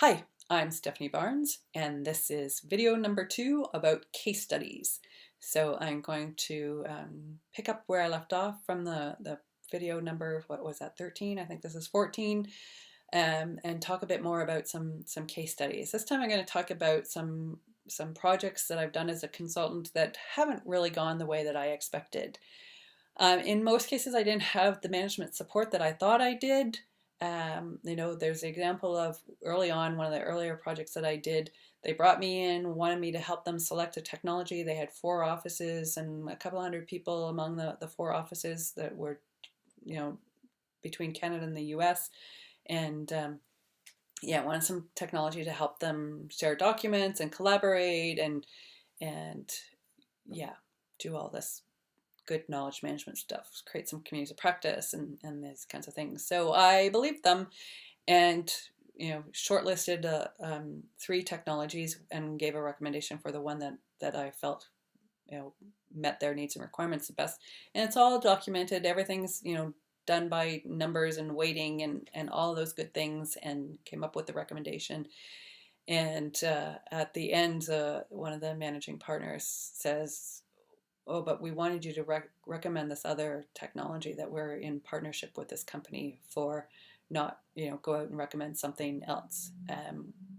Hi, I'm Stephanie Barnes, and this is video number 2 about case studies. So I'm going to pick up where I left off from the video number, what was that, 13? I think this is 14, and talk a bit more about some case studies. This time I'm going to talk about some projects that I've done as a consultant that haven't really gone the way that I expected. In most cases, I didn't have the management support that I thought I did. There's an example of early on, one of the earlier projects that I did, they brought me in, wanted me to help them select a technology. They had 4 offices and a couple hundred people among the 4 offices that were, you know, between Canada and the US. And wanted some technology to help them share documents and collaborate and yeah, do all this good knowledge management stuff, create some communities of practice and these kinds of things. So I believed them and shortlisted 3 technologies and gave a recommendation for the one that I felt met their needs and requirements the best. And it's all documented. Everything's done by numbers and weighting and all of those good things, and came up with the recommendation. And at the end, one of the managing partners says, "Oh, but we wanted you to recommend this other technology that we're in partnership with this company for, not, go out and recommend something else."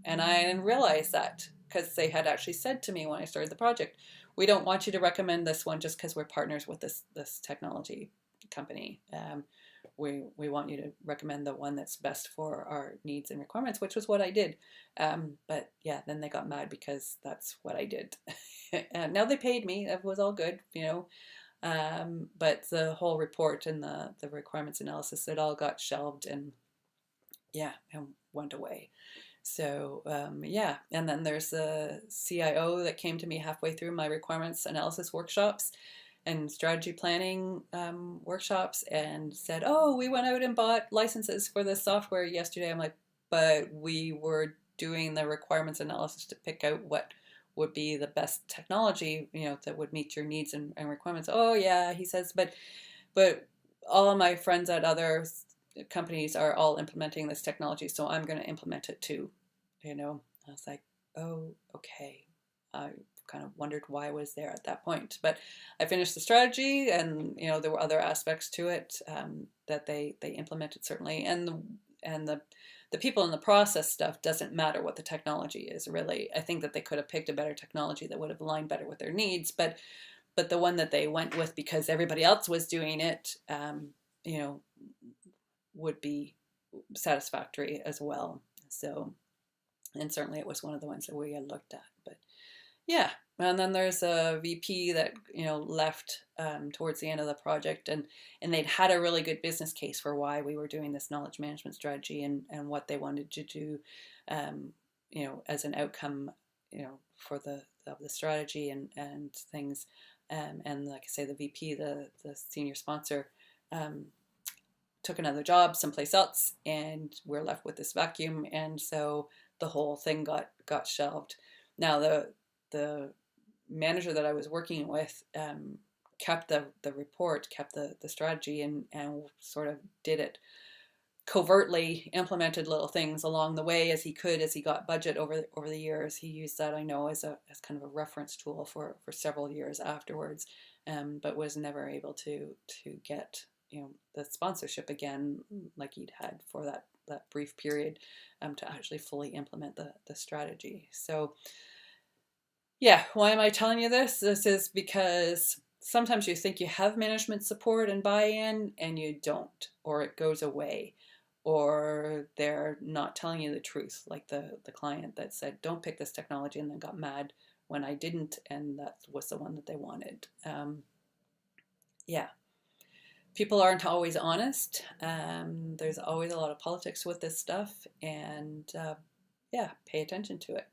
And I didn't realize that, because they had actually said to me when I started the project, "We don't want you to recommend this one just because we're partners with this technology company. We want you to recommend the one that's best for our needs and requirements," which was what I did. But yeah, then they got mad because that's what I did. And now they paid me. It was all good. But the whole report and the requirements analysis, it all got shelved and went away. So and then there's the CIO that came to me halfway through my requirements analysis workshops and strategy planning workshops and said, "Oh, we went out and bought licenses for this software yesterday." I'm like, "But we were doing the requirements analysis to pick out what would be the best technology, that would meet your needs and requirements." "Oh yeah," he says, but all of my friends at other companies are all implementing this technology, so I'm going to implement it too. I was like, "Oh, okay." I kind of wondered why I was there at that point, but I finished the strategy, and there were other aspects to it that they implemented, certainly, and the people in the process stuff doesn't matter what the technology is, really. I think that they could have picked a better technology that would have aligned better with their needs, but the one that they went with because everybody else was doing it, would be satisfactory as well. So, and certainly it was one of the ones that we had looked at. But yeah, and then there's a VP that left towards the end of the project, and they'd had a really good business case for why we were doing this knowledge management strategy and what they wanted to do, as an outcome, for the strategy and things, and like I say, the VP, the senior sponsor, took another job someplace else, and we're left with this vacuum, and so the whole thing got shelved. Now the manager that I was working with kept the report, kept the strategy, and sort of did it covertly, implemented little things along the way as he could, as he got budget over the years. He used that, I know, as kind of a reference tool for several years afterwards, but was never able to get the sponsorship again, like he'd had for that brief period, to actually fully implement the strategy. So yeah, why am I telling you this? This is because sometimes you think you have management support and buy-in, and you don't, or it goes away, or they're not telling you the truth, like the client that said, "Don't pick this technology," and then got mad when I didn't, and that was the one that they wanted. Yeah. People aren't always honest. There's always a lot of politics with this stuff, and pay attention to it.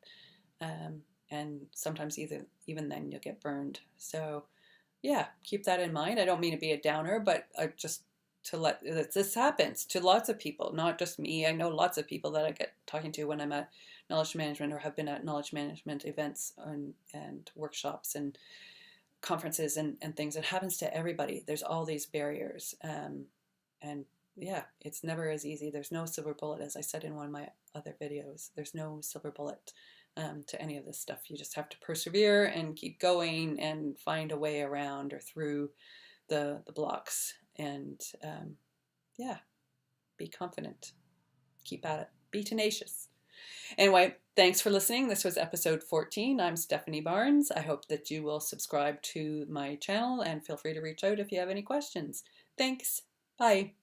And sometimes even then you'll get burned. So yeah, keep that in mind. I don't mean to be a downer, but just to let this happens to lots of people, not just me. I know lots of people that I get talking to when I'm at knowledge management or have been at knowledge management events and workshops and conferences and things. It happens to everybody. There's all these barriers, and yeah, it's never as easy. There's no silver bullet, as I said in one of my other videos. There's no silver bullet to any of this stuff. You just have to persevere and keep going and find a way around or through the blocks. And yeah, be confident. Keep at it. Be tenacious. Anyway, thanks for listening. This was episode 14. I'm Stephanie Barnes. I hope that you will subscribe to my channel and feel free to reach out if you have any questions. Thanks. Bye.